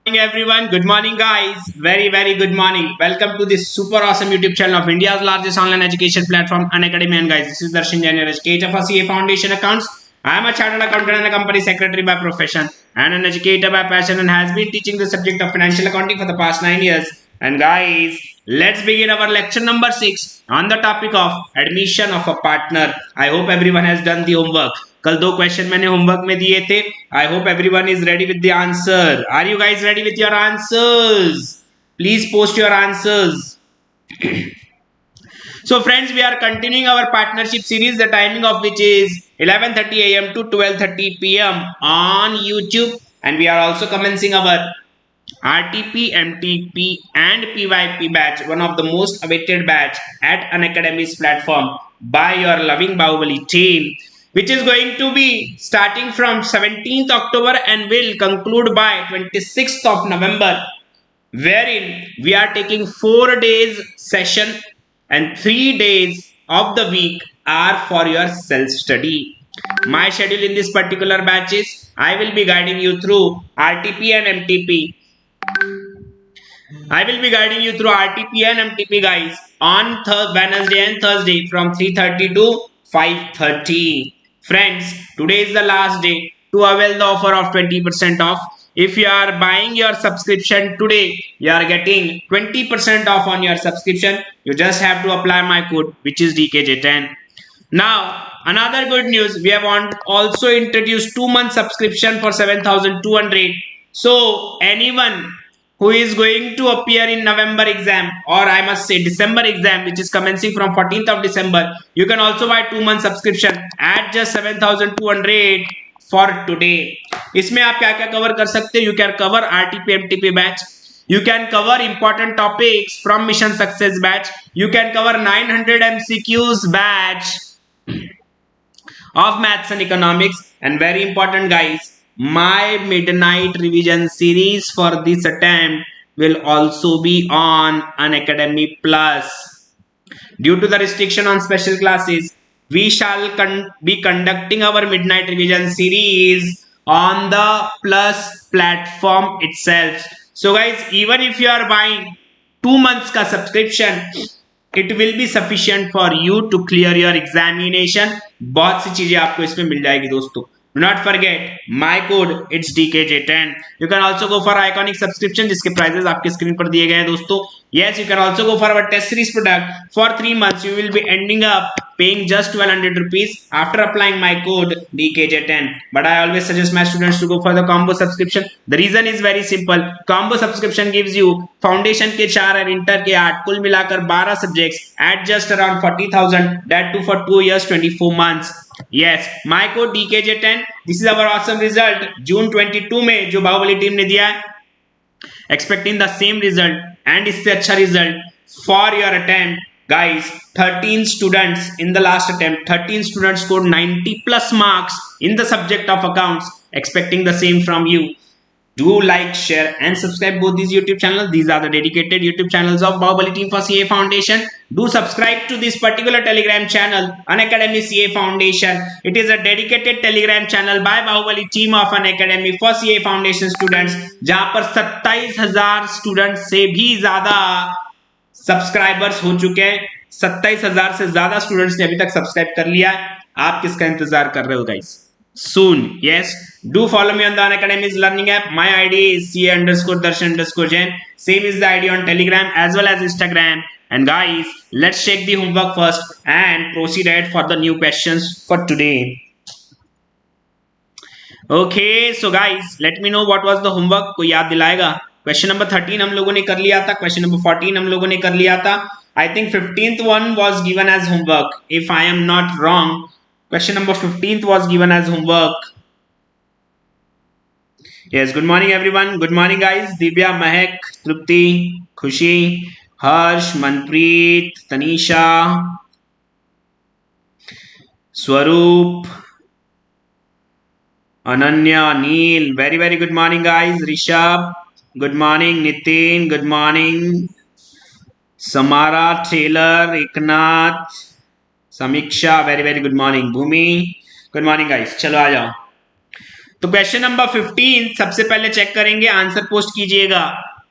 Morning everyone, good morning guys, very good morning. Welcome to this super awesome YouTube channel of India's largest online education platform, Unacademy. And guys, this is Darshan Jain, your educator for CA Foundation Accounts. I am a chartered accountant and a company secretary by profession and an educator by passion, and has been teaching the subject of financial accounting for the past 9 years. And guys, let's begin our lecture number 6 on the topic of admission of a partner. I hope everyone has done the homework. कल 2 question मैंने homework में दिए थे. I hope everyone is ready with the answer. Are you guys ready with your answers? Please post your answers. So friends, we are continuing our partnership series, the timing of which is 11:30 a.m. to 12:30 p.m. on YouTube, and we are also commencing our RTP, MTP and PYP batch, one of the most awaited batch at Unacademy's platform by your loving Bahubali team, which is going to be starting from 17th October and will conclude by 26th of November, wherein we are taking 4 days session and 3 days of the week are for your self-study. My schedule in this particular batch is, I will be guiding you through RTP and MTP. I will be guiding you through RTP and MTP guys on Wednesday and Thursday from 3:30 to 5:30. Friends, today is the last day to avail the offer of 20% off. If you are buying your subscription today, you are getting 20% off on your subscription. You just have to apply my code, which is DKJ10. Now, another good news, we have also introduced 2-month subscription for 7,200. So, anyone who is going to appear in November exam, or I must say December exam, which is commencing from 14th of December, you can also buy 2-month subscription at just 7,200 for today. इसमें आप क्या क्या cover कर सकते हो? You can cover RTP MTP batch. You can cover important topics from Mission Success batch. You can cover 900 MCQs batch of maths and economics. And very important guys, my midnight revision series for this attempt will also be on Unacademy Plus. Due to the restriction on special classes, we shall be conducting our midnight revision series on the Plus platform itself. So guys, even if you are buying 2 months ka subscription, it will be sufficient for you to clear your examination. बहुत सी चीजें आपको इसमें मिल जाएगी दोस्तों. Do not forget my code, it's DKJ10. You can also go for Iconic subscription जिसके prices आपके screen पर दिए गए हैं दोस्तों. Yes, you can also go for our test series product. For 3 months, you will be ending up paying just 1200 rupees after applying my code DKJ10. But I always suggest my students to go for the combo subscription. The reason is very simple. Combo subscription gives you foundation के 4 और inter के 8 कुल मिलाकर 12 subjects at just around 40,000. That too for 2 years, 24 months. Yes, my code DKJ10. This is our awesome result. June 22 में जो Baahubali team ने दिया है. Expecting the same result and इससे अच्छा result for your attempt. Guys, 13 students in the last attempt, 13 students scored 90 plus marks in the subject of accounts. Expecting the same from you. Do like, share and subscribe both these YouTube channels. These are the dedicated YouTube channels of Bahubali team for CA Foundation. Do subscribe to this particular Telegram channel, Unacademy CA Foundation. It is a dedicated Telegram channel by Bahubali team of Unacademy for CA Foundation students, जहां पर 27,000 students से भी ज्यादा subscribers हो चुके हैं. 27,000 से ज्यादा स्टूडेंट्स ने अभी तक सब्सक्राइब कर लिया है. आप किसका इंतजार कर रहे हो guys? Soon, yes. Do follow me on the Unacademy's learning app. My ID is CA_Darshan_Jain. Same is the ID on Telegram as well as Instagram. And guys, let's check the homework first and proceed ahead for the new questions for today. Okay, so guys, let me know what was the homework. कोई याद दिलाएगा? Question number 13 हम लोगों ने कर लिया था. Question number 14 हम लोगों ने कर लिया था. I think 15th one was given as homework, if I am not wrong. Question number 15th was given as homework. Yes, good morning everyone. Good morning guys. Divya, Mahek, Trupti, Khushi, Harsh, Manpreet, Tanisha, Swaroop, Ananya, Neil. Very good morning guys. Rishabh, good morning. Nitin, good morning. Samara, Taylor, Eknath, Samiksha, very good morning. Bhumi, good morning guys. चलो आ जाओ. तो question number 15 सबसे पहले check करेंगे, answer post कीजिएगा।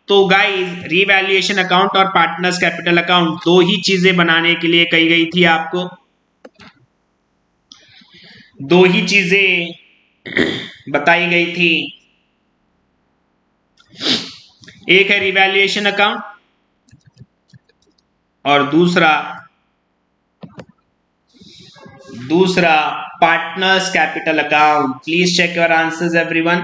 तो guys, revaluation account और partners capital account दो ही चीजें बनाने के लिए कही गई थी आपको, दो ही चीजें बताई गई थी। एक है रिवैल्यूएशन अकाउंट और दूसरा partners capital account. Please check your answers everyone,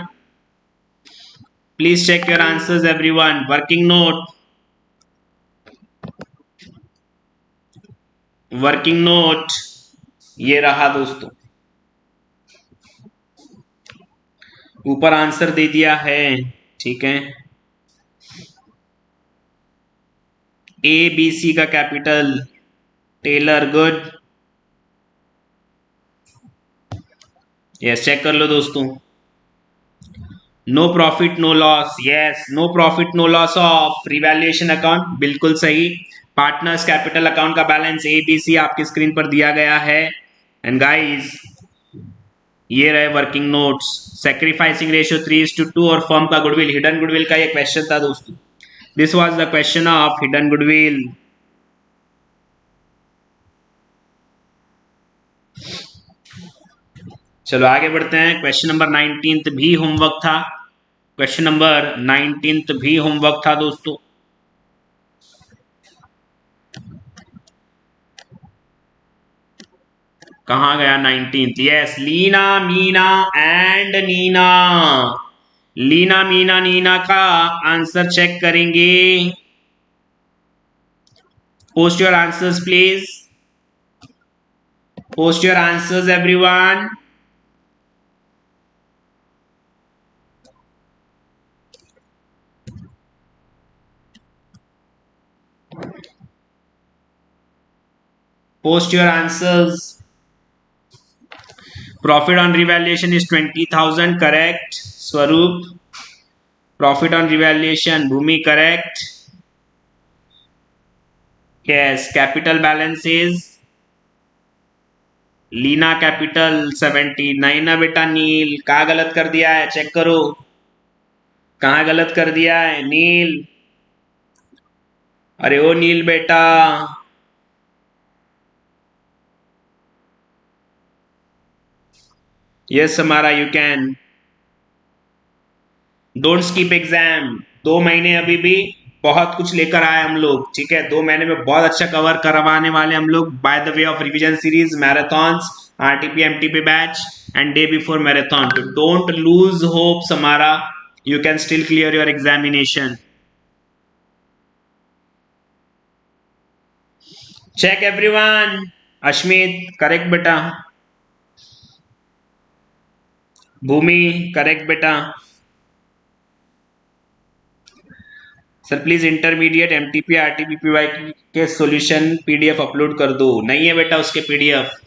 please check your answers everyone. Working note, working note ये रहा दोस्तों, ऊपर आंसर दे दिया है, ठीक है। ए बी सी का capital, tally, good, yes, check कर लो दोस्तों। No profit no loss, yes, no profit no loss of revaluation account, बिल्कुल सही। पार्टनर्स कैपिटल अकाउंट का बैलेंस ए बी सी आपकी स्क्रीन पर दिया गया है। एंड गाइस, ये रहे वर्किंग नोट्स। सैक्रिफाइसिंग रेशियो 3:2 और फर्म का गुडविल, हिडन गुडविल का एक क्वेश्चन था दोस्तों। This was the question of hidden goodwill. चलो आगे बढ़ते हैं। क्वेश्चन नंबर 19 भी होमवर्क था, क्वेश्चन नंबर 19 भी होमवर्क था दोस्तों। कहां गया 19th? Yes, Leena Meena and Neena. Leena Meena Neena का आंसर चेक करेंगे। Post your answers please, post your answers everyone. Post your answers. Profit on revaluation is 20,000, correct. Swaroop. Profit on revaluation, Bhumi, correct. Yes, capital balance is Leena capital 79 है बेटा। नील, कहाँ गलत कर दिया है, check करो, कहाँ गलत कर दिया है नील। अरे ओ नील बेटा, यस हमारा, you can, don't skip exam. 2 महीने अभी भी बहुत कुछ लेकर आए हम लोग, ठीक है। 2 महीने में बहुत अच्छा कवर करवाने वाले हम लोग, by the way of revision series, marathons, RTP MTP batch and day before marathon. तो डोंट लूज होप्स हमारा, you can still clear your examination. Check everyone. Ashmit, correct बेटा। भूमि, करेक्ट बेटा। Sir please intermediate MTP RTP PY के solution PDF upload कर दो। नहीं है बेटा उसके पीडीएफ,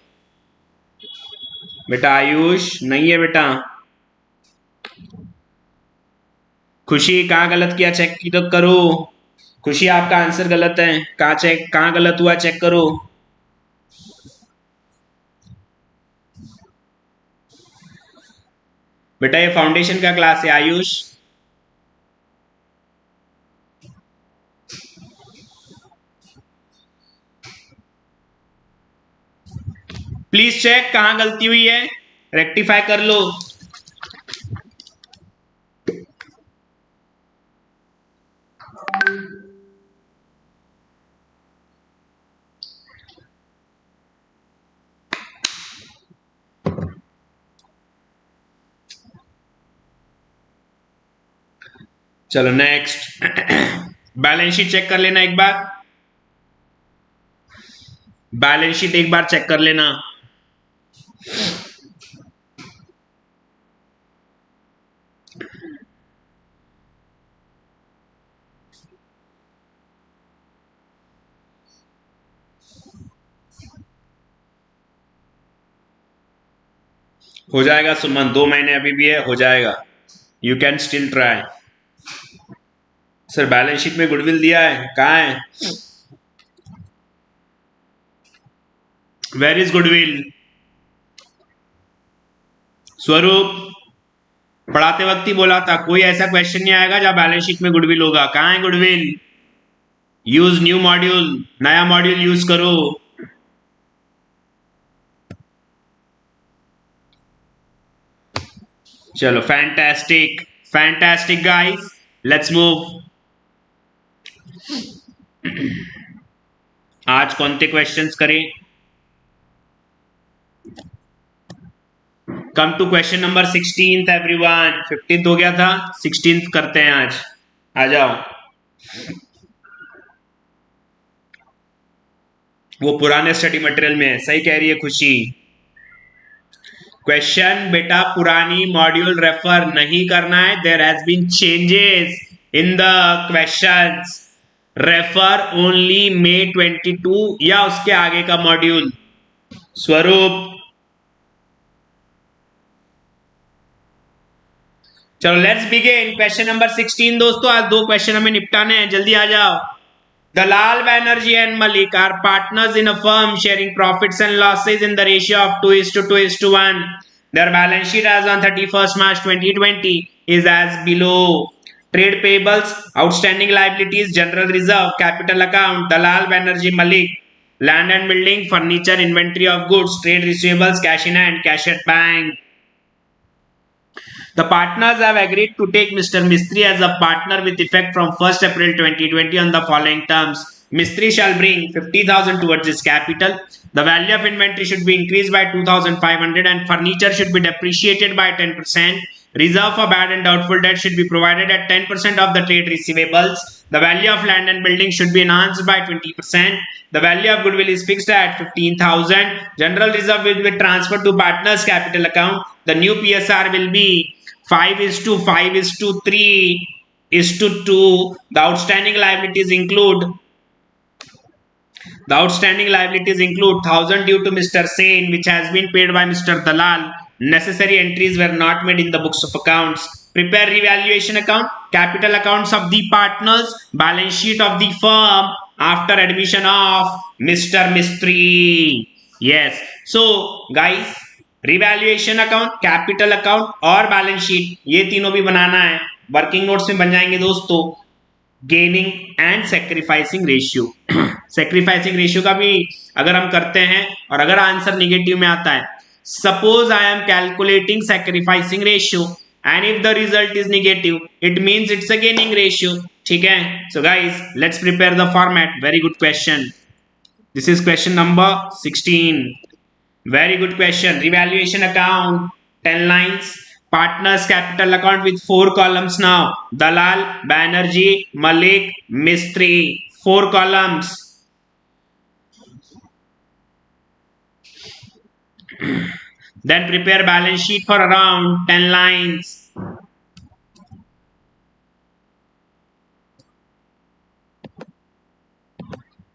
बेटा आयुष नहीं है बेटा। खुशी, कहाँ गलत किया चेक की तो करो। खुशी आपका आंसर गलत है, कहाँ चेक, कहाँ गलत हुआ चेक करो। बेटा ये फाउंडेशन का क्लास है आयुष। प्लीज चेक कहां गलती हुई है, रेक्टिफाई कर लो। चलो नेक्स्ट, बैलेंस शीट चेक कर लेना एक बार, बैलेंस शीट एक बार चेक कर लेना। हो जाएगा सुमन, 2 महीने अभी भी है, हो जाएगा, you can still try. Sir balance sheet में गुडविल दिया है, कहाँ है, वेयर इज गुडविल? स्वरूप, पढ़ाते वक्त ही बोला था कोई ऐसा क्वेश्चन नहीं आएगा जहां बैलेंस शीट में गुडविल होगा। कहां है गुडविल? यूज न्यू मॉड्यूल, नया मॉड्यूल यूज करो। चलो fantastic, fantastic guys, let's move. आज कौन से क्वेश्चंस करें? Come to question number 16 everyone. 15 हो गया था, 16 करते हैं आज। आ जाओ। वो पुराने स्टडी मटेरियल में है, सही कह रही है खुशी। क्वेश्चन बेटा पुरानी मॉड्यूल रेफर नहीं करना है। There has been changes in the questions. Refer only May 22 या उसके आगे का मॉड्यूल। स्वरूप, चलो लेट्स बिगिन। क्वेश्चन नंबर 16 दोस्तों, आज 2 क्वेश्चन हमें निपटाने हैं, जल्दी आ जाओ। Dalal Banerjee and Malik are partners in a firm sharing profits and losses in the ratio of 2:1. Their balance sheet as on 31st March 2020 is as below. Trade payables, outstanding liabilities, general reserve, capital account, Dalal Banerjee Malik, land and building, furniture, inventory of goods, trade receivables, cash in hand, cash at bank. The partners have agreed to take Mr. Mistry as a partner with effect from 1st April 2020 on the following terms. Mistry shall bring 50,000 towards his capital. The value of inventory should be increased by 2,500 and furniture should be depreciated by 10%. Reserve for bad and doubtful debt should be provided at 10% of the trade receivables. The value of land and building should be enhanced by 20%. The value of goodwill is fixed at 15,000. General reserve will be transferred to partners capital account. The new PSR will be 5:5:3:2. The outstanding liabilities include 1,000 due to Mr. Sen, which has been paid by Mr. Dalal. Necessary entries were not made in the books of accounts. Prepare revaluation account, capital accounts of the partners, balance sheet of the firm after admission of Mr. Mistry. Yes. So, guys, revaluation account, capital account और balance sheet, ये तीनों भी बनाना है। Working notes में बन जाएंगे दोस्तों। Gaining and sacrificing ratio. Sacrificing ratio का भी अगर हम करते हैं और अगर आंसर निगेटिव में आता है, suppose I am calculating sacrificing ratio and if the result is negative it means it's a gaining ratio. ठीक है। So guys let's prepare the format. Very good question. This is question number 16। Very good question. Revaluation account, 10 lines. Partners capital account with 4 columns now. Dalal, Banerjee, Malik, Mistry. 4 columns. Then prepare balance sheet for around 10 lines.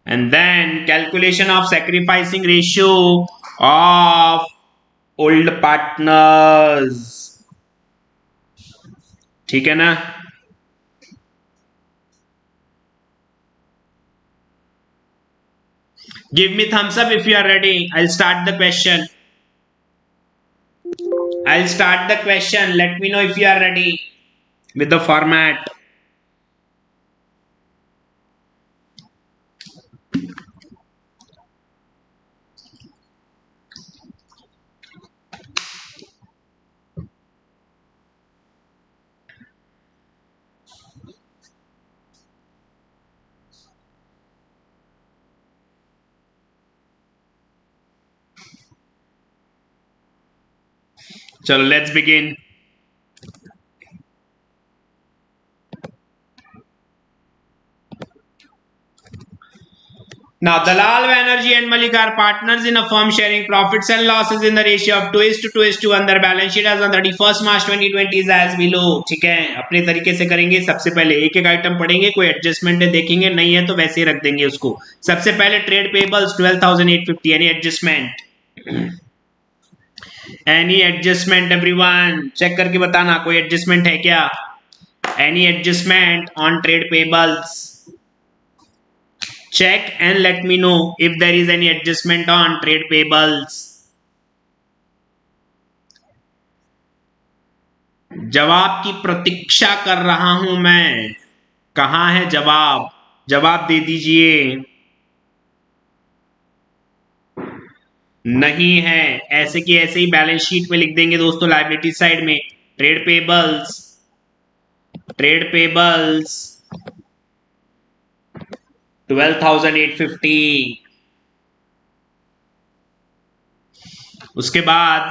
And then calculation of sacrificing ratio of old partners. ठीक है ना? Give me thumbs up if you are ready. I'll start the question. Let me know if you are ready with the format. चलो let's begin. Now Dalal, Banerjee and Malik are partners in a firm sharing profits and losses in the ratio of 2:1. Their balance sheet as on 31st March 2020 is as below. ठीक है, अपने तरीके से करेंगे। सबसे पहले एक एक आइटम पढ़ेंगे, कोई एडजस्टमेंट है देखेंगे, नहीं है तो वैसे ही रख देंगे उसको। सबसे पहले trade payables 12,850। Any adjustment? Any adjustment everyone? Check करके बताना कोई एडजस्टमेंट है क्या। Any adjustment on trade payables? Check and let me know if there is any adjustment on trade payables. जवाब की प्रतीक्षा कर रहा हूं मैं। कहां है जवाब? जवाब दे दीजिए। नहीं है। ऐसे की ऐसे ही बैलेंस शीट में लिख देंगे दोस्तों, लायबिलिटी साइड में ट्रेड पेबल्स, ट्रेड पेबल्स 12,850। उसके बाद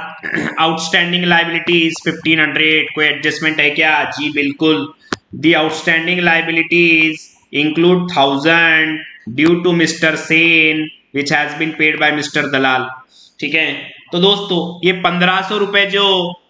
आउटस्टैंडिंग लाइबिलिटीज 1500। कोई एडजस्टमेंट है क्या? जी बिल्कुल। The outstanding liabilities include 1000 due to mister Sen which has been paid by mister Dalal. ठीक है, तो दोस्तों ये 1500 रुपए जो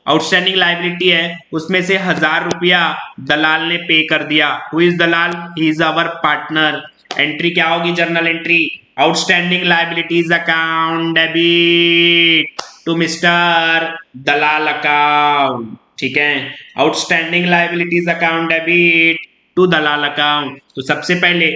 आउटस्टैंडिंग लाइबिलिटी है उसमें से 1000 रुपया दलाल ने पे कर दिया। Who is Dalal? He is our partner. Entry क्या होगी? Journal entry outstanding liabilities account debit to mister Dalal account. ठीक है, outstanding liabilities account debit to Dalal account. तो सबसे पहले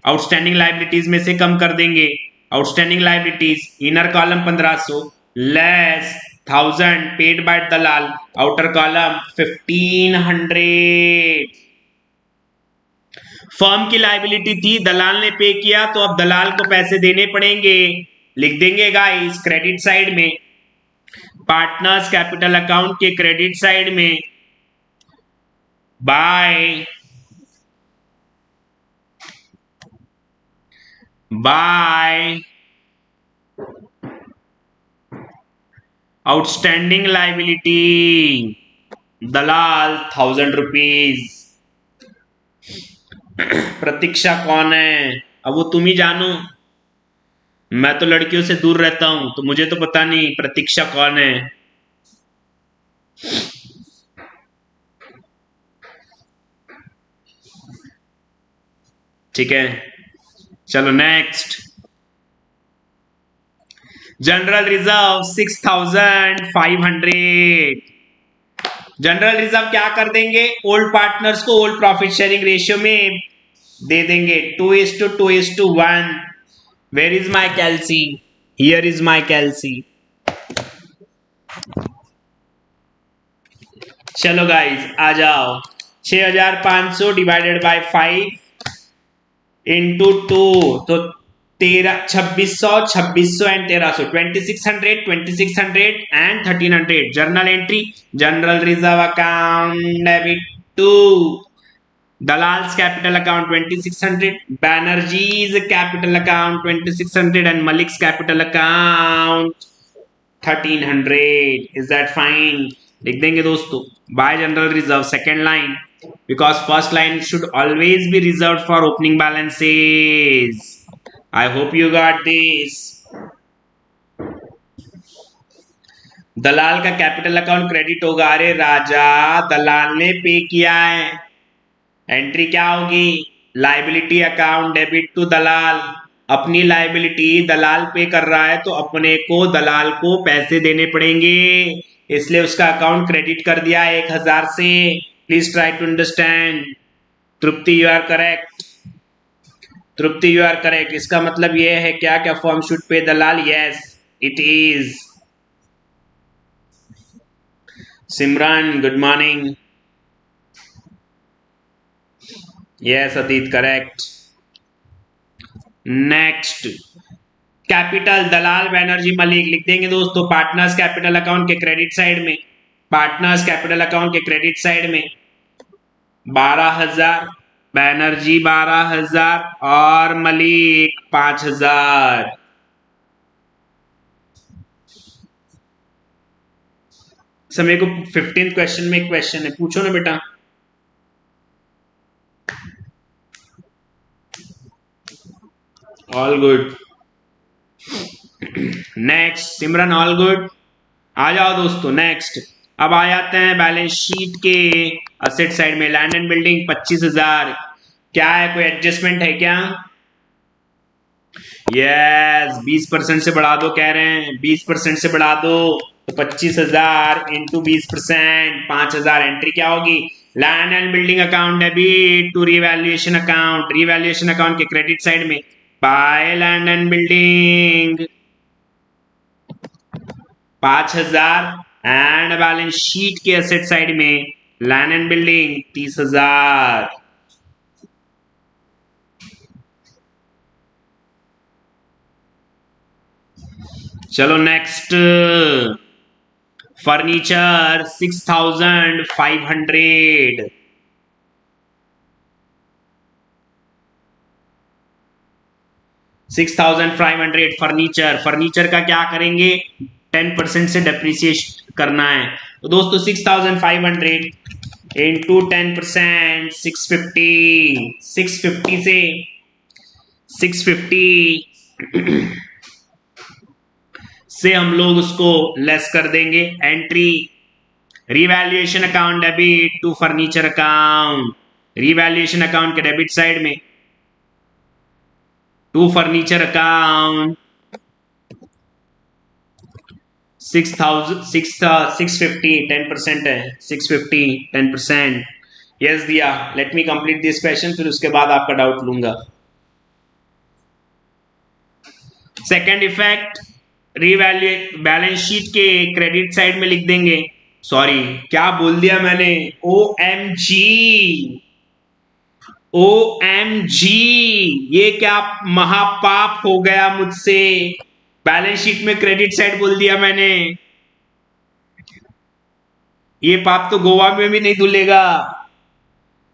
आउटस्टैंडिंग लाइबिलिटीज में से कम कर देंगे। Outstanding liabilities inner column 1500 less 1000 paid by Dalal, outer column 1500। Firm की लाइबिलिटी थी, दलाल ने पे किया, तो अब दलाल को पैसे देने पड़ेंगे। लिख देंगे गाइस क्रेडिट साइड में, पार्टनर्स कैपिटल अकाउंट के क्रेडिट साइड में बाय आउटस्टैंडिंग लाइबिलिटी दलाल 1000 रुपीज। प्रतीक्षा कौन है? अब वो तुम ही जानो। मैं तो लड़कियों से दूर रहता हूं तो मुझे तो पता नहीं प्रतीक्षा कौन है। ठीक है, चलो next. General reserve 6500। General reserve क्या कर देंगे? ओल्ड पार्टनर्स को ओल्ड प्रॉफिट शेयरिंग रेशियो में दे देंगे 2:2:1। Where is my calci? Here is my calci. चलो गाइस आ जाओ। 6500 डिवाइडेड बाय 5 इंटू 2 तो 2600 and 1300 2600 and 1300। Journal entry general reserve account debit to Dalal's capital account 2600, Banerjee's capital account 2600 and Malik's capital account 1300। Is that fine? लिख देंगे दोस्तों by general reserve second line, because first line should always be reserved for opening balances. I hope you got this. दलाल का capital account credit होगा। अरे राजा, दलाल ने पे किया है। एंट्री क्या होगी? लाइबिलिटी अकाउंट डेबिट टू दलाल। अपनी लाइबिलिटी दलाल पे कर रहा है तो अपने को दलाल को पैसे देने पड़ेंगे, इसलिए उसका अकाउंट क्रेडिट कर दिया 1000 से। Please try to understand. Tripti you are correct. Tripti you are correct. इसका मतलब यह है क्या क्या firm should pay Dalal? Yes it is. Simran good morning. Yes Atit correct. Next capital Dalal Banerjee Malik लिख देंगे दोस्तों पार्टनर्स कैपिटल अकाउंट के क्रेडिट साइड में। पार्टनर्स कैपिटल अकाउंट के क्रेडिट साइड में 12000, बैनर्जी 12000 और मलिक 5000। समय को 15th क्वेश्चन में एक क्वेश्चन है, पूछो ना बेटा। All good. नेक्स्ट सिमरन ऑल गुड। आ जाओ दोस्तों नेक्स्ट। अब आ जाते हैं बैलेंस शीट के असेट साइड में। Land and building 25,000। क्या है, कोई एडजस्टमेंट है क्या? यस 20% से बढ़ा दो, कह रहे हैं 20% से बढ़ा दो तो 25,000 इंटू 20% 5,000। एंट्री क्या होगी? Land and building account debit to revaluation account. Revaluation account के क्रेडिट साइड में by land and building 5000 and balance sheet के एसेट साइड में लैंड एंड बिल्डिंग 30,000। चलो नेक्स्ट, फर्नीचर 6,500। 6,500 फर्नीचर। फर्नीचर का क्या करेंगे, 10% से डेप्रिसिएट करना है। तो दोस्तों 6,500 इंटू 10%, 650। 650 से 650 से हम लोग उसको लेस कर देंगे। Entry revaluation account debit to furniture account. Revaluation account के डेबिट साइड में टू फर्नीचर अकाउंट 6,650 10% है। 650 10%। यस दिया। Let me complete this question, फिर उसके बाद आपका डाउट लूंगा। Second effect, revalue balance sheet के क्रेडिट साइड में लिख देंगे। सॉरी, क्या बोल दिया मैंने, O M G. O M G, ये क्या महापाप हो गया मुझसे, बैलेंस शीट में क्रेडिट साइड बोल दिया मैंने। ये पाप तो गोवा में भी नहीं धुलेगा।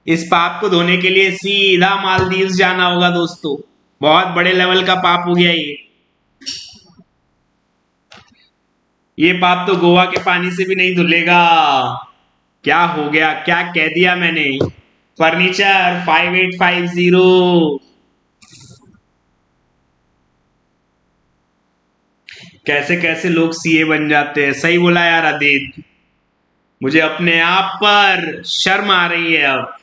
इस पाप को धोने के लिए सीधा मालदीव जाना होगा दोस्तों। बहुत बड़े लेवल का पाप हो गया ये पाप तो गोवा के पानी से भी नहीं धुलेगा। क्या हो गया, क्या कह दिया मैंने। फर्नीचर 5850। कैसे कैसे लोग सीए बन जाते हैं। सही बोला यार आदित्य, मुझे अपने आप पर शर्म आ रही है अब।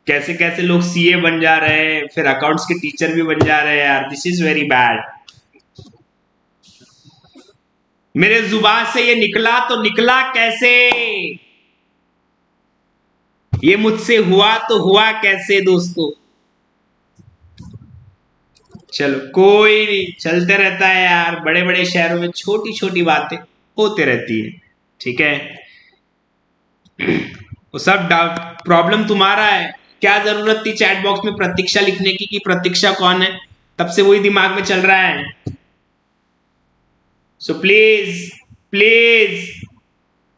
कैसे कैसे लोग सीए बन जा रहे हैं, फिर अकाउंट्स के टीचर भी बन जा रहे हैं यार। This is very bad. मेरे जुबान से ये निकला तो निकला कैसे, ये मुझसे हुआ तो हुआ कैसे दोस्तों। चलो कोई नहीं, चलते रहता है यार। बड़े बड़े शहरों में छोटी छोटी बातें होते रहती है, ठीक है। वो सब प्रॉब्लम तुम्हारा है। क्या जरूरत थी चैट बॉक्स में प्रतीक्षा लिखने की कि प्रतीक्षा कौन है, तब से वही दिमाग में चल रहा है। So please please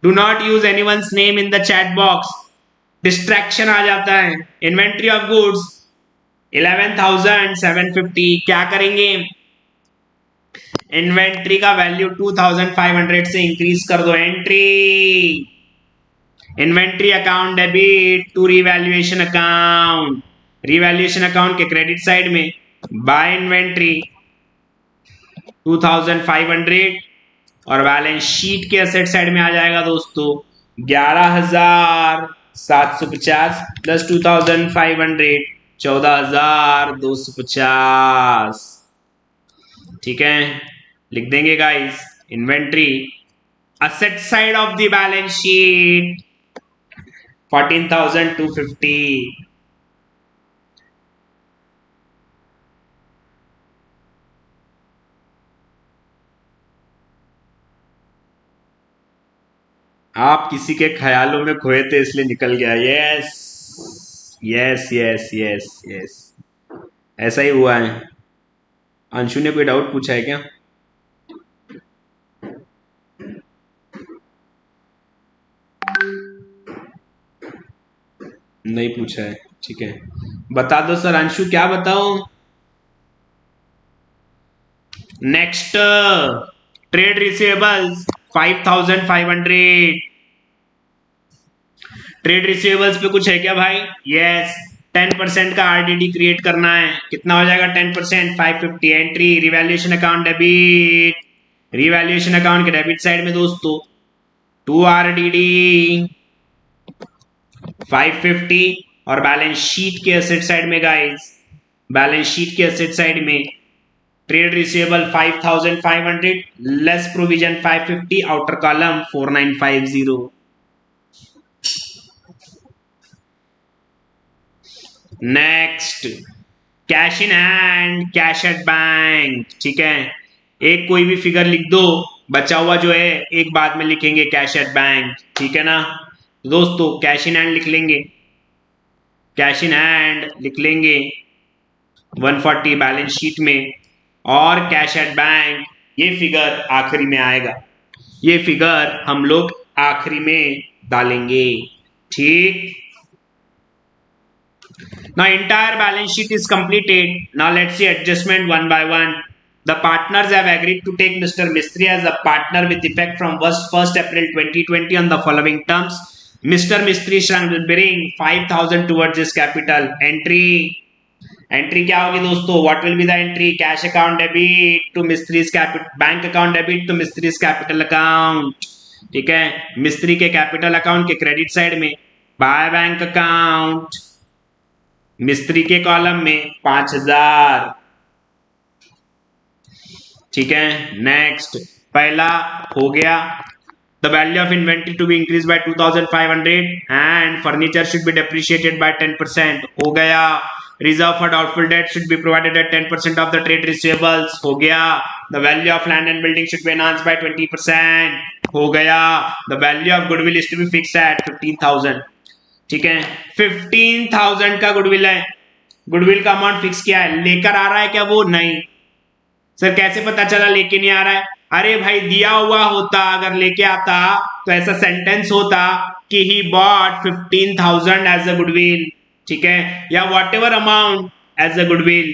do not use anyone's name in the chat box, distraction आ जाता है। Inventory of goods 11,750। क्या करेंगे, इन्वेंट्री का वैल्यू 2,500 से इंक्रीज कर दो। Entry inventory account debit to revaluation account. Revaluation account के क्रेडिट साइड में बाय इन्वेंट्री 2,500 और बैलेंस शीट के असेट साइड में आ जाएगा दोस्तों 11,750 प्लस 2,500 14,250। ठीक है, लिख देंगे guys. Inventory asset side of the balance sheet 14,250। आप किसी के ख्यालों में खोए थे इसलिए निकल गया। Yes yes yes yes yes, ऐसा ही हुआ है। अंशु ने कोई डाउट पूछा है क्या? नहीं पूछा है, ठीक है। बता दो सर अंशु, क्या बताओ। Next, trade receivables 5,500। Trade receivables पे कुछ है क्या भाई? यस, 10% का आरडीडी क्रिएट करना है। कितना हो जाएगा 10%? 550। Entry revaluation account debit. Revaluation account के डेबिट साइड में दोस्तों 2 आरडीडी 550 और बैलेंस शीट के एसेट साइड में गाइस, बैलेंस शीट के एसेट साइड में trade receivable 5,500 less provision 550, outer column 4950। Next, cash in hand, cash at bank. ठीक है, एक कोई भी फिगर लिख दो, बचा हुआ जो है एक बाद में लिखेंगे कैश एट बैंक। ठीक है ना, तो दोस्तों कैश इन हैंड लिख लेंगे, कैश इन हैंड लिख लेंगे 140 बैलेंस शीट में, और कैश एट बैंक ये फिगर आखिरी में आएगा, ये फिगर हम लोग आखिरी में डालेंगे। ठीक, now entire balance sheet is completed. Now let's see adjustment one by one. The partners have agreed to take Mr. Mistry as a partner with effect from 1st April 2020 on the following terms. Mr. Mistry shall bring 5,000 towards his capital. Entry क्या होगी दोस्तों? What will be the entry? Cash account debit to Mistry's capital, bank account debit to Mistry's capital account. ठीक है, मिस्त्री के capital account के credit side में by bank account, Mistry के column में 5,000। ठीक है, नेक्स्ट पहला हो गया। The value of inventory to be increased by 2,500 and furniture should be depreciated by 10%. हो गया। Reserve for doubtful debt should be provided at 10% of the trade receivables. हो गया। The value of land and building should be enhanced by 20%. हो गया। The value of goodwill is to be fixed at 15,000. ठीक है, 15,000 का goodwill है, goodwill का amount fix किया है। लेकर आ रहा है क्या वो? नहीं सर, कैसे पता चला लेके नहीं आ रहा है? अरे भाई दिया हुआ होता, अगर लेके आता तो ऐसा सेंटेंस होता कि he bought 15,000 as a goodwill. ठीक है, या whatever amount as a goodwill,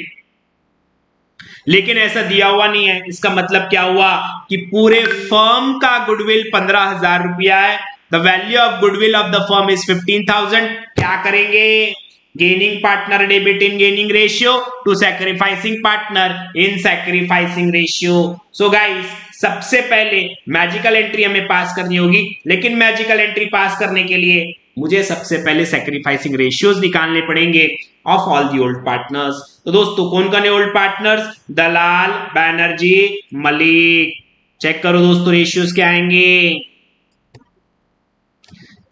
लेकिन ऐसा दिया हुआ नहीं है। इसका मतलब क्या हुआ कि पूरे फर्म का गुडविल 15,000 रुपया है। The value of goodwill of the firm is 15,000। क्या करेंगे? Gaining partner debit in gaining ratio to sacrificing partner in sacrificing ratio. So guys, सबसे पहले मैजिकल एंट्री हमें पास करनी होगी, लेकिन मैजिकल एंट्री पास करने के लिए मुझे सबसे पहले सैक्रिफाइसिंग रेशियोज निकालने पड़ेंगे of all the old partners. तो दोस्तों कौन कौन है ओल्ड पार्टनर्स? दलाल, बैनर्जी, मलिक। चेक करो दोस्तों रेशियोज क्या आएंगे,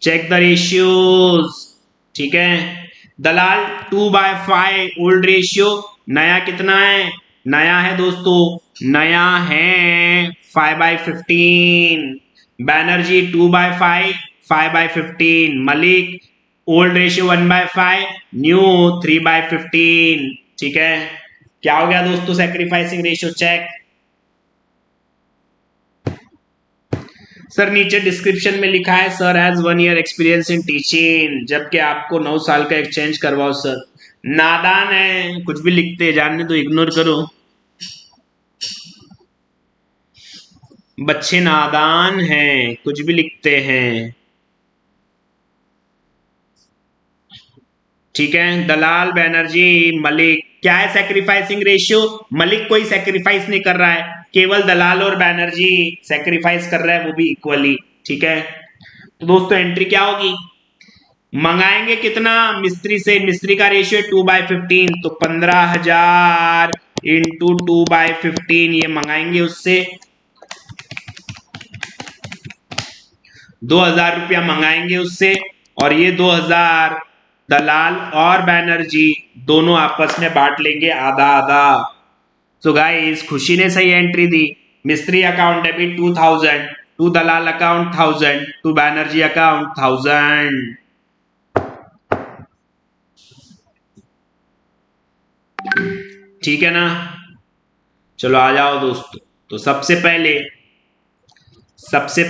चेक द रेशियोज। ठीक है, दलाल 2/5 ओल्ड रेशियो, नया कितना है? नया है दोस्तों, नया है 5/15। Banerjee 2/5, 5/15। Malik old ratio 1/5, new 3/15। ठीक है, क्या हो गया दोस्तों? Sacrificing ratio check. सर नीचे डिस्क्रिप्शन में लिखा है sir has 1 year experience in teaching, जबकि आपको 9 साल का एक्सचेंज करवाओ। सर नादान है, कुछ भी लिखते जानने तो इग्नोर करो, बच्चे नादान हैं, कुछ भी लिखते हैं। ठीक है, दलाल, बैनर्जी, मलिक, क्या है सैक्रिफाइसिंग रेशियो? मलिक कोई सैक्रिफाइस नहीं कर रहा है, केवल दलाल और बैनर्जी सैक्रिफाइस कर रहा है, वो भी इक्वली। ठीक है, तो दोस्तों एंट्री क्या होगी? मंगाएंगे कितना मिस्त्री से? मिस्त्री का रेशियो 2/15, तो 15,000 इंटू 2/15 ये मंगाएंगे उससे 2,000 रुपया मंगाएंगे उससे, और ये 2,000 दलाल और बैनर्जी दोनों आपस में बांट लेंगे आधा आधा। सो गाइस, खुशी ने सही एंट्री दी। Mistry account debit 2,000, to Dalal account 1,000, to Banerjee account 1,000। ठीक है ना? चलो आ जाओ दोस्तों। तो सबसे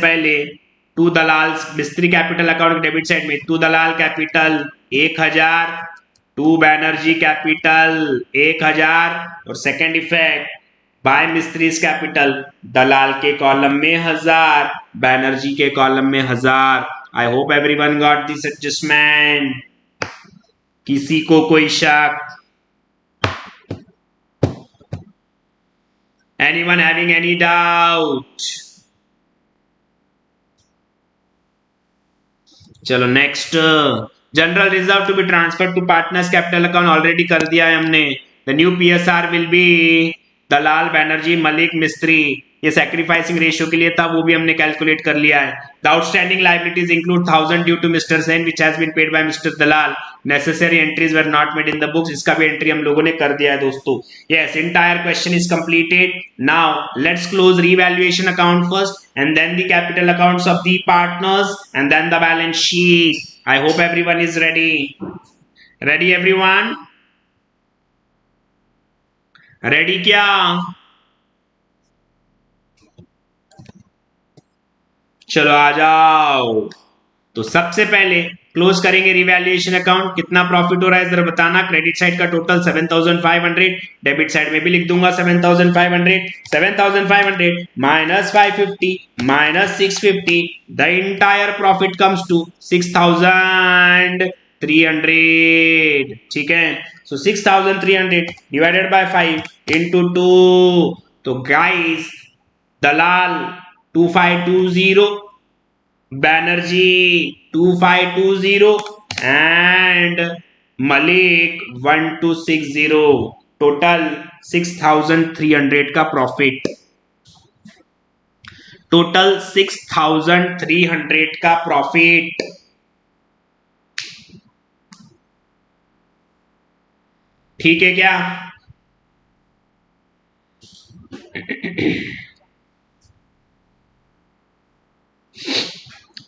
पहले to Dalal Mistry capital account debit side में to Dalal capital 1,000, to Banerjee capital 1,000, और second effect by Mistry's capital Dalal के कॉलम में 1,000, बैनर्जी के कॉलम में 1,000। I hope everyone got this adjustment. किसी को कोई शक? Anyone having any doubt? चलो next, general reserve to be transfer to partners capital account already कर दिया है हमने। The new PSR will be Dalal, Banerjee, Malik, मिस्त्री। ये सैक्रिफाइसिंग रेशियो के लिए था, वो भी हमने कैलकुलेट कर लिया है। The outstanding liabilities include 1000 due to mister Sen which has been paid by mister Dalal, necessary entries were not made in the books, इसका भी एंट्री हम लोगों ने कर दिया है दोस्तों। Yes, entire question is completed. Now let's close revaluation account first and then the capital accounts of the partners and then the balance sheet. I hope everyone is ready everyone, ready क्या? चलो आ जाओ। तो सबसे पहले close करेंगे revaluation account. कितना profit हो रहा है जरा बताना। क्रेडिट साइड का टोटल 7500, डेबिट साइड में भी लिख दूंगा 7500, 7500 minus 550 minus 650, the entire profit comes to 6300। ठीक है, सो 6300 डिवाइडेड बाय 5 इंटू 2। तो guys, Dalal 2520, Banerjee 2520 and Malik 1260, total 6300 का प्रॉफिट, टोटल 6300 का प्रॉफिट। ठीक है क्या?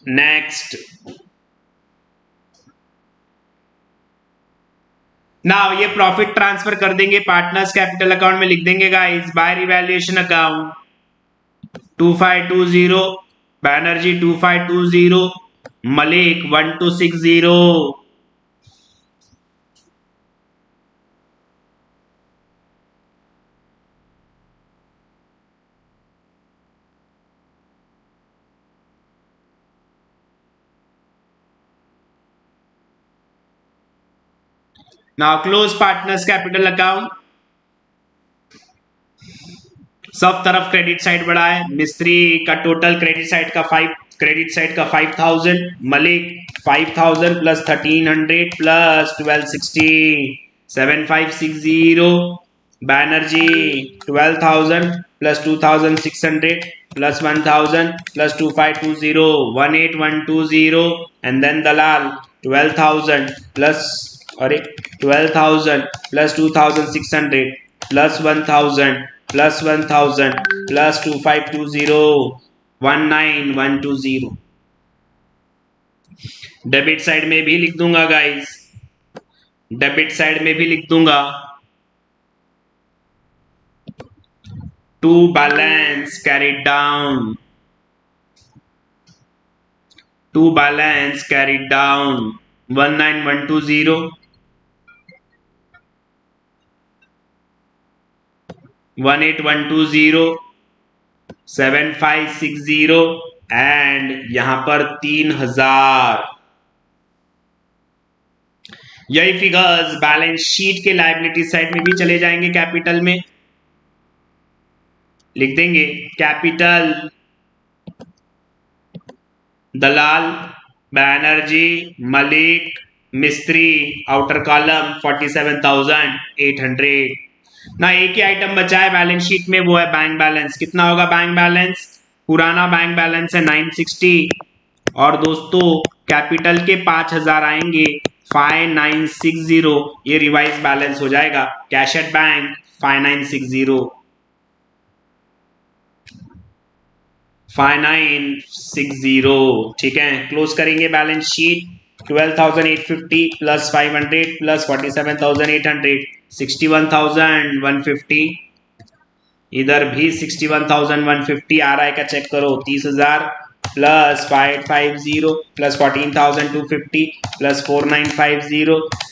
नेक्स्ट, नाउ ये प्रॉफिट ट्रांसफर कर देंगे पार्टनर्स कैपिटल अकाउंट में, लिख देंगे guys by revaluation account 2520, Banerjee 2520, Malik 1260। Now close partners capital account. सब तरफ क्रेडिट साइड बढ़ा है। मिस्त्री का टोटल क्रेडिट साइड का 5000, Malik 5000 plus 1300 plus 1260 7560, Banerjee 12000 plus 2600 plus 1000 plus 2520 18120, and then Dalal 12000 plus, अरे 12000 plus 2600 plus 1000 plus 1000 plus 2520 19120। Debit side में भी लिख दूंगा गाइस, डेबिट साइड में भी लिख दूंगा to balance carried down, to balance carried down 19120 18120 7560 and यहां पर 3000। यही फिगर्स बैलेंस शीट के लायबिलिटी साइड में भी चले जाएंगे। कैपिटल में लिख देंगे कैपिटल दलाल, बैनर्जी, मलिक, मिस्त्री, आउटर कॉलम 47,800। ना एक ही आइटम बचा है बैलेंस शीट में, वो है बैंक बैलेंस। कितना होगा बैंक बैलेंस? पुराना बैंक बैलेंस है 960 और दोस्तों कैपिटल के 5000 आएंगे 5960, ये रिवाइज बैलेंस हो जाएगा। Cash at bank 5960, 5960। ठीक है, क्लोज करेंगे बैलेंस शीट। 12,850 plus 500 plus 47,800 61,150। इधर भी 61,150 आ रहा है क्या चेक करो। 30,000 plus 550 plus 14,250 plus 4950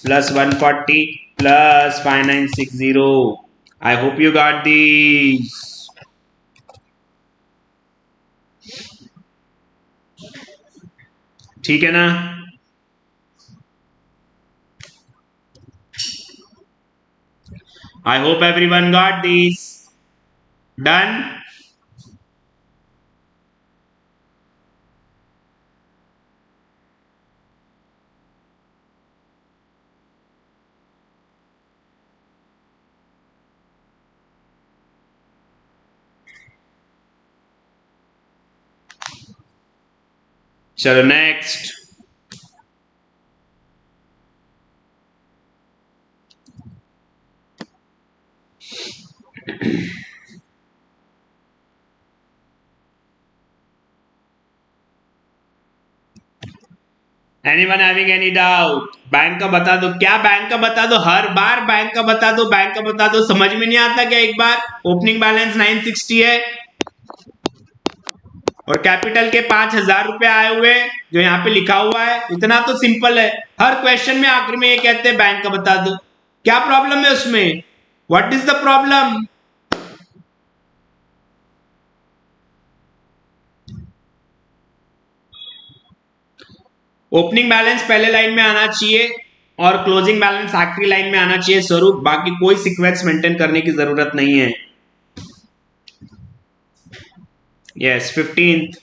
plus 140 plus 5960। I hope you got this. ठीक है ना? I hope everyone got this. Done? चलो next. Anyone having any doubt? Bank का बता दो। क्या बैंक का बता दो? हर बार बैंक का बता दो, बैंक का बता दो, समझ में नहीं आता क्या? एक बार ओपनिंग बैलेंस 960 है और कैपिटल के 5,000 रुपए आए हुए जो यहाँ पे लिखा हुआ है। इतना तो सिंपल है। हर क्वेश्चन में आखिर में ये कहते हैं बैंक का बता दो। क्या प्रॉब्लम है उसमें? What is the problem? Opening balance पहले लाइन में आना चाहिए और क्लोजिंग बैलेंस आखिरी लाइन में आना चाहिए स्वरूप। बाकी कोई सीक्वेंस मेंटेन करने की जरूरत नहीं है। Yes 15th।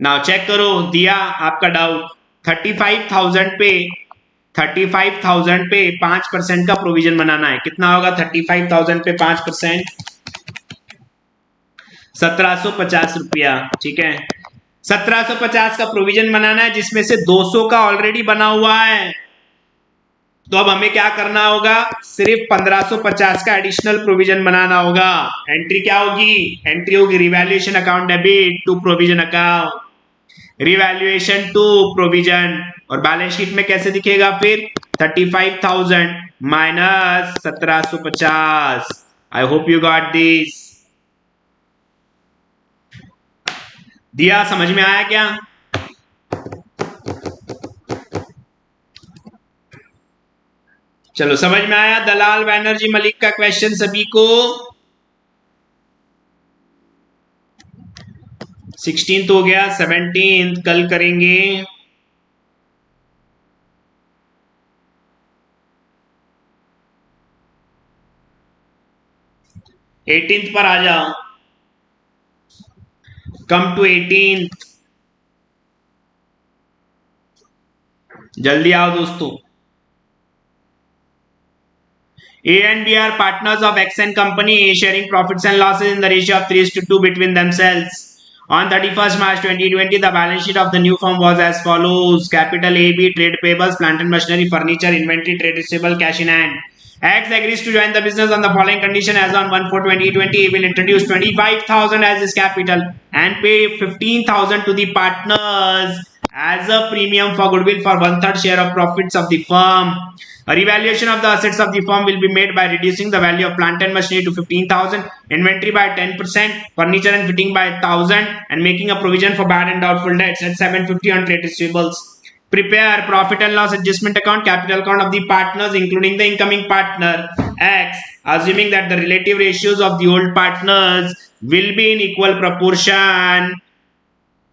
नाउ चेक करो, दिया आपका डाउट। 35,000 पे 5% का प्रोविजन बनाना है। कितना होगा 35,000 पे 5%? 1750 रुपया। ठीक है, 1750 का प्रोविजन बनाना है जिसमें से 200 का ऑलरेडी बना हुआ है। तो अब हमें क्या करना होगा? सिर्फ 1550 का एडिशनल प्रोविजन बनाना होगा। एंट्री क्या होगी? एंट्री होगी revaluation account debit to provision account, revaluation to provision. और बैलेंस शीट में कैसे दिखेगा फिर? 35,000 minus 1750। I hope you got this. दिया समझ में आया क्या? चलो समझ में आया दलाल बैनर्जी मलिक का क्वेश्चन सभी को? 16th हो गया, 17th कल करेंगे। एटींथ पर आ जाओ। कम टू 18th, जल्दी आओ दोस्तों। A and B are partners of X and company sharing profits and losses in the ratio of 3:2 between themselves. On 31st March 2020, the balance sheet of the new firm was as follows: capital AB, trade payables, plant and machinery, furniture, inventory, trade receivable, cash in hand. X agrees to join the business on the following condition: as on 1/4/2020, he will introduce 25,000 as his capital and pay 15,000 to the partners as a premium for goodwill for 1/3 share of profits of the firm. A revaluation of the assets of the firm will be made by reducing the value of plant and machinery to 15,000, inventory by 10%, furniture and fitting by 1,000, and making a provision for bad and doubtful debts at 750 on trade receivables. Prepare profit and loss adjustment account, capital account of the partners, including the incoming partner X, assuming that the relative ratios of the old partners will be in equal proportion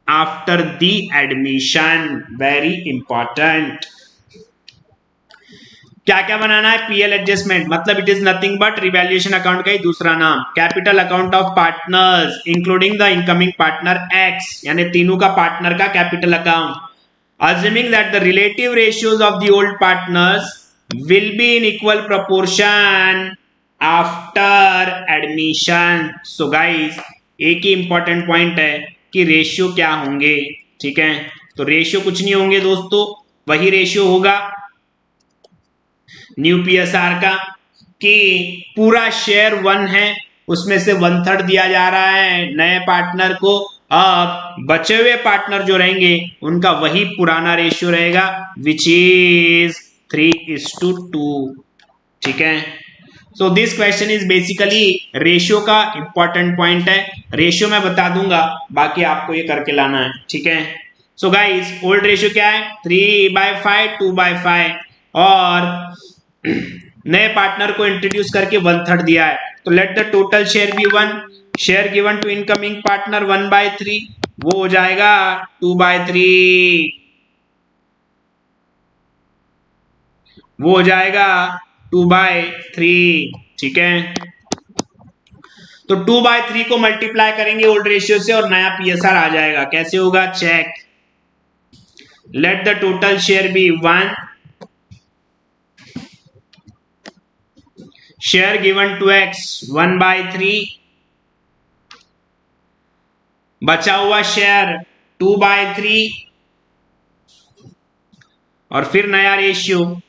after the admission. Very important. क्या क्या बनाना है? PL adjustment, मतलब it is nothing but revaluation account का ही दूसरा नाम। Capital account of partners including the incoming partner x, यानी तीनों का पार्टनर का capital account. assuming that the relative ratios of the old partners will be in equal proportion after admission. So guys, एक ही important point है कि ratio क्या होंगे। ठीक है, तो रेशियो कुछ नहीं होंगे दोस्तों, वही रेशियो होगा न्यू पीएसआर का कि पूरा शेयर 1 है, उसमें से 1/3 दिया जा रहा है नए पार्टनर को। अब बचे हुए पार्टनर जो रहेंगे उनका वही पुराना रेशियो रहेगा विच इज 3:2। ठीक है, so this question is basically ratio का इंपॉर्टेंट पॉइंट है। रेशियो मैं बता दूंगा, बाकी आपको ये करके लाना है। ठीक है, सो गाइस ओल्ड रेशियो क्या है? 3/5, 2/5, और नए पार्टनर को इंट्रोड्यूस करके 1/3 दिया है। तो let the total share be 1, share given to incoming partner 1/3, वो हो जाएगा 2/3, वो हो जाएगा 2/3। ठीक है, तो 2/3 को मल्टीप्लाई करेंगे ओल्ड रेशियो से और नया पीएसआर आ जाएगा। कैसे होगा? Check, let the total share be 1, share given to x 1/3, बचा हुआ शेयर 2/3 और फिर नया रेशियो।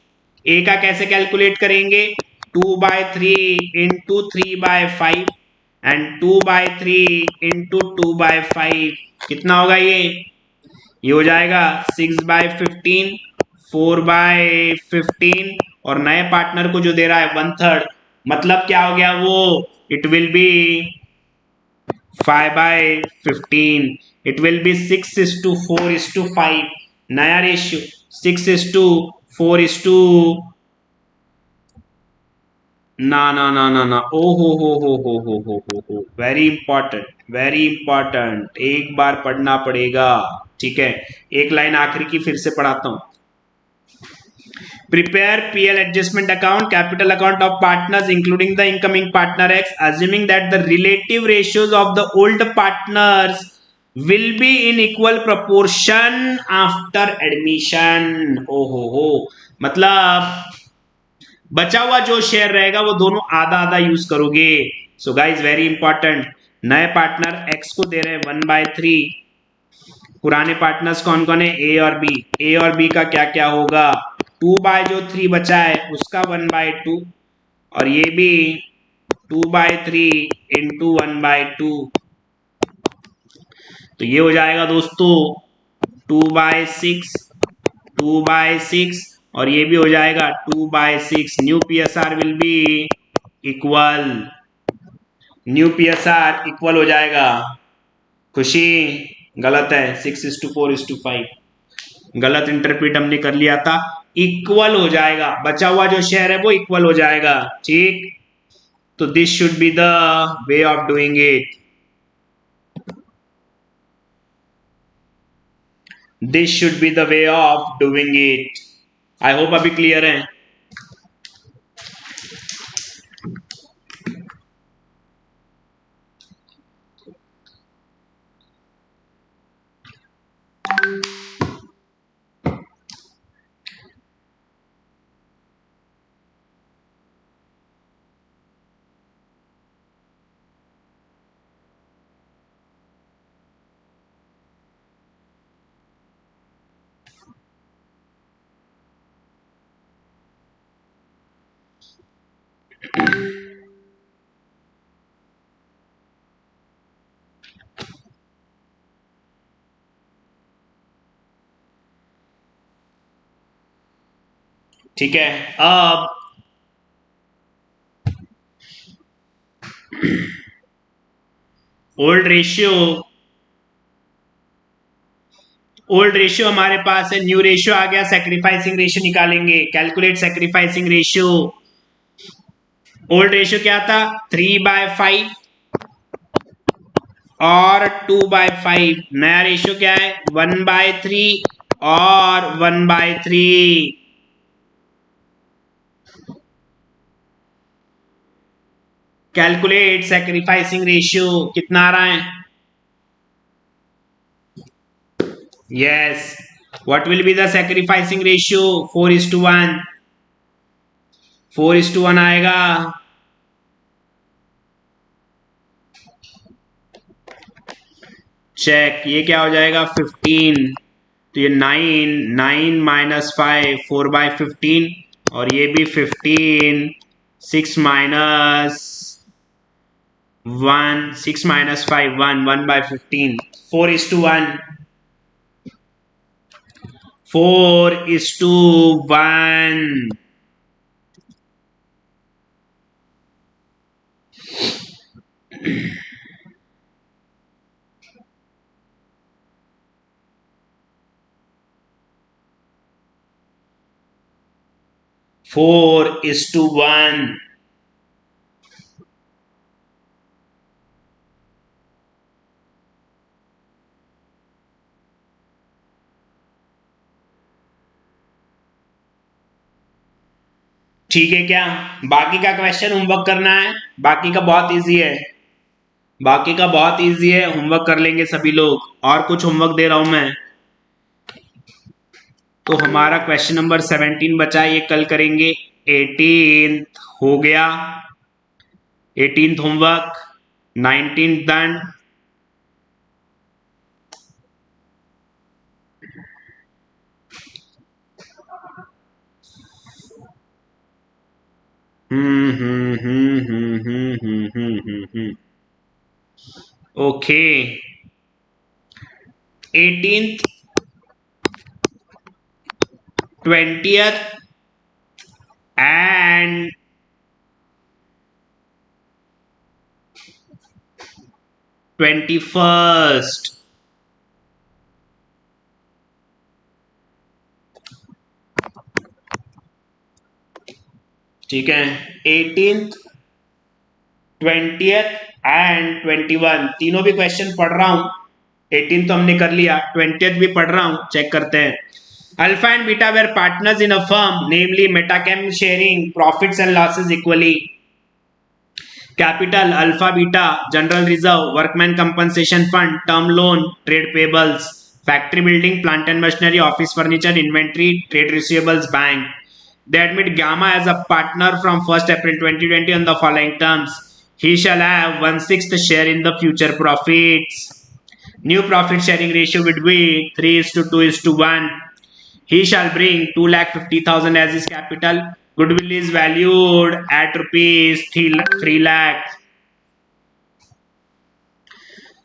ए का कैसे कैलकुलेट करेंगे? 2/3 इंटू 3/5 एंड 2/3 इंटू 2/5 कितना होगा ये हो जाएगा 6/15, 4/15 और नए पार्टनर को जो दे रहा है 1/3, मतलब क्या हो गया वो? It will be 5/15। It will be 6:4:5। नया रेशियो 6:4:, ना ना ना ना ना, ओ हो, वेरी इंपॉर्टेंट, वेरी इंपॉर्टेंट, एक बार पढ़ना पड़ेगा। ठीक है, एक लाइन आखिरी की फिर से पढ़ाता हूं। Prepare PL adjustment account, capital account of partners including the incoming partner X, assuming that the relative ratios of the old partners will be in equal proportion after admission. हो, मतलब बचा हुआ जो शेयर रहेगा वो दोनों आधा आधा यूज करोगे। सो गाइज वेरी इंपॉर्टेंट, नए पार्टनर एक्स को दे रहे हैं 1/3, पुराने पार्टनर्स कौन कौन है? ए और बी। ए और बी का क्या क्या होगा? 2/3 बचा है उसका 1/2 और ये भी 2/3 इंटू 1/2, तो ये हो जाएगा दोस्तों 2/6, 2/6 और ये भी हो जाएगा 2/6। New PSR will be equal, new PSR equal हो जाएगा। खुशी गलत है, 6:4:5 गलत इंटरप्रेट हमने कर लिया था, इक्वल हो जाएगा, बचा हुआ जो शेयर है वो इक्वल हो जाएगा। ठीक, तो this should be the way of doing it, this should be the way of doing it. I hope अभी क्लियर है। ठीक है, अब ओल्ड रेशियो, ओल्ड रेशियो हमारे पास है, न्यू रेशियो आ गया, सैक्रिफाइसिंग रेशियो निकालेंगे। Calculate sacrificing ratio. Old ratio क्या था? 3/5 और 2/5। नया रेशियो क्या है? 1/3 और 1/3। कैलकुलेट सैक्रिफाइसिंग रेशियो, कितना आ रहा है? Yes, what will be the sacrificing ratio? 4:1, 4:1 आएगा। चेक, ये क्या हो जाएगा? 15, तो ये 9, 9 - 5 4/15 और ये भी 15, 6 - 1, 6 - 5 1, 1/15, 4:1, 4:1। 4:1। ठीक है क्या? बाकी का क्वेश्चन होमवर्क करना है, बाकी का बहुत इजी है, बाकी का बहुत इजी है, होमवर्क कर लेंगे सभी लोग। और कुछ होमवर्क दे रहा हूं मैं। तो हमारा क्वेश्चन नंबर 17 बचा है, ये कल करेंगे। 18th हो गया, 18th homework, 19th done, okay 18th 20th and 21st। ठीक है 18th 20th एंड 21 तीनों भी क्वेश्चन पढ़ रहा हूं। 18 तो हमने कर लिया, 20th भी पढ़ रहा हूं, चेक करते हैं। Alpha and Beta were partners in a firm, namely Metachem sharing profits and losses equally. Capital Alpha Beta, general reserve, workman compensation fund, term loan, trade payables, factory building, plant and machinery, office furniture, inventory, trade receivables, bank. They admit Gamma as a partner from 1st April 2020 on the following terms. He shall have 1/6 share in the future profits. New profit sharing ratio would be 3:2:1. He shall bring 2,50,000 as his capital. Goodwill is valued at rupees 3 lakh.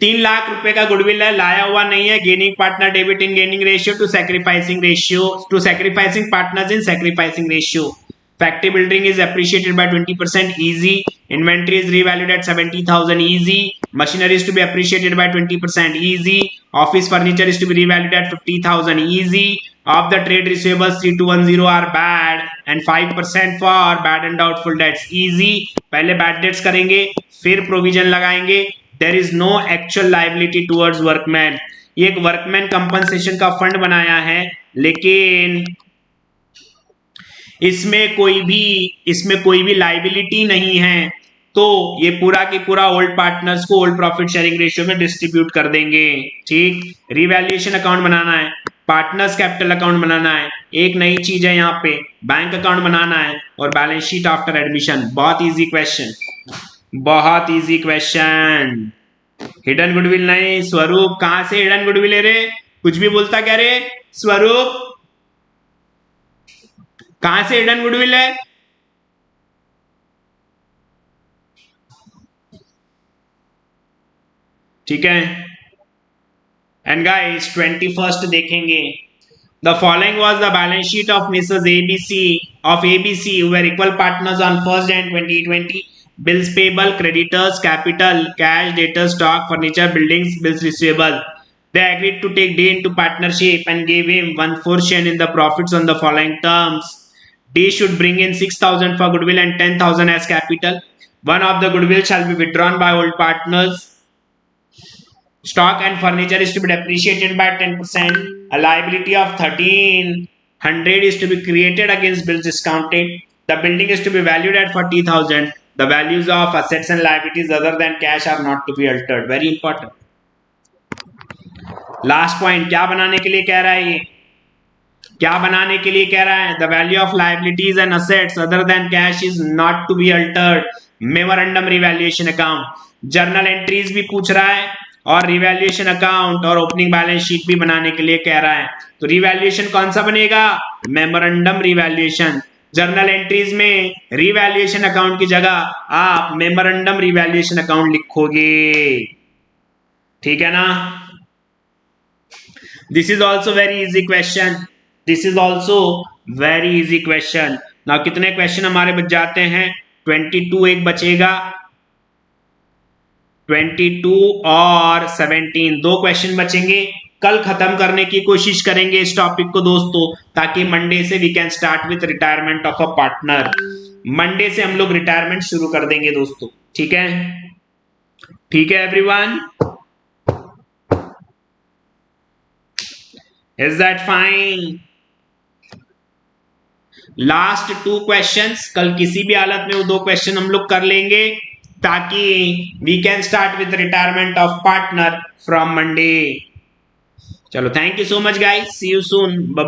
3 lakh रुपए का goodwill है, लाया हुआ नहीं है। Gaining partner debit in gaining ratio to sacrificing partners in sacrificing ratio. Factory building is appreciated by 20% easy. Inventory is revalued at 70,000 easy. Machinery is to be appreciated by 20% easy. Office furniture is to be revalued at 50,000 easy. Of the trade receivables 3210 are bad and 5% for bad and doubtful debts easy. पहले bad debts करेंगे फिर provision लगाएंगे। There is no actual liability towards workman. ये एक workman compensation का fund बनाया है, लेकिन इसमें कोई भी लायबिलिटी नहीं है। तो ये पूरा की पूरा ओल्ड पार्टनर्स को ओल्ड प्रॉफिट शेयरिंग रेशियो में डिस्ट्रीब्यूट कर देंगे। ठीक, रिवैल्यूएशन अकाउंट बनाना है, पार्टनर्स कैपिटल अकाउंट बनाना है, एक नई चीज है यहाँ पे बैंक अकाउंट बनाना है, और बैलेंस शीट आफ्टर एडमिशन। बहुत इजी क्वेश्चन, बहुत इजी क्वेश्चन। हिडन गुडविल नहीं, स्वरूप कहां से हिडन गुडविल है रे? कुछ भी बोलता क्या रे स्वरूप? कहां से हिडन गुडविल है? ठीक है एंड गाइस 21st देखेंगे। The following was the balance sheet of Mrs. ABC who were equal partners on 1st Jan 2020. Bills payable, creditors, capital, cash, debtors, stock, furniture, buildings, bills receivable. They agreed to take D into partnership and gave him 1/4 share in the profits on the following terms. D should bring in 6,000 for goodwill and 10,000 as capital. One of the goodwill shall be withdrawn by old partners. Stock and furniture is to be depreciated by 10%. A liability of 1,300 is to be created against bills discounted. The building is to be valued at 40,000. The values of assets and liabilities other than cash are not to be altered. Very important. Last point, क्या बनाने के लिए कह रहा है ये? क्या बनाने के लिए कह रहा है? The value of liabilities and assets other than cash is not to be altered. Memorandum revaluation account. Journal entries भी पूछ रहा है और रिवैल्यूएशन अकाउंट और ओपनिंग बैलेंस शीट भी बनाने के लिए कह रहा है। तो रिवैल्यूएशन कौन सा बनेगा? Memorandum revaluation. जर्नल एंट्रीज में रिवैल्यूएशन अकाउंट की जगह आप मेमोरेंडम रिवैल्यूएशन अकाउंट लिखोगे। ठीक है ना? This is also very easy question, this is also very easy question. ना कितने क्वेश्चन हमारे बच जाते हैं? 22 एक बचेगा, 22 और 17 दो क्वेश्चन बचेंगे। कल खत्म करने की कोशिश करेंगे इस टॉपिक को दोस्तों, ताकि मंडे से we can start with retirement of a partner. Monday से हम लोग रिटायरमेंट शुरू कर देंगे दोस्तों। ठीक है, ठीक है everyone, is that fine? Last 2 questions कल किसी भी हालत में वो 2 क्वेश्चन हम लोग कर लेंगे, ताकि we can start with retirement of partner from Monday. चलो, thank you so much guys, see you soon.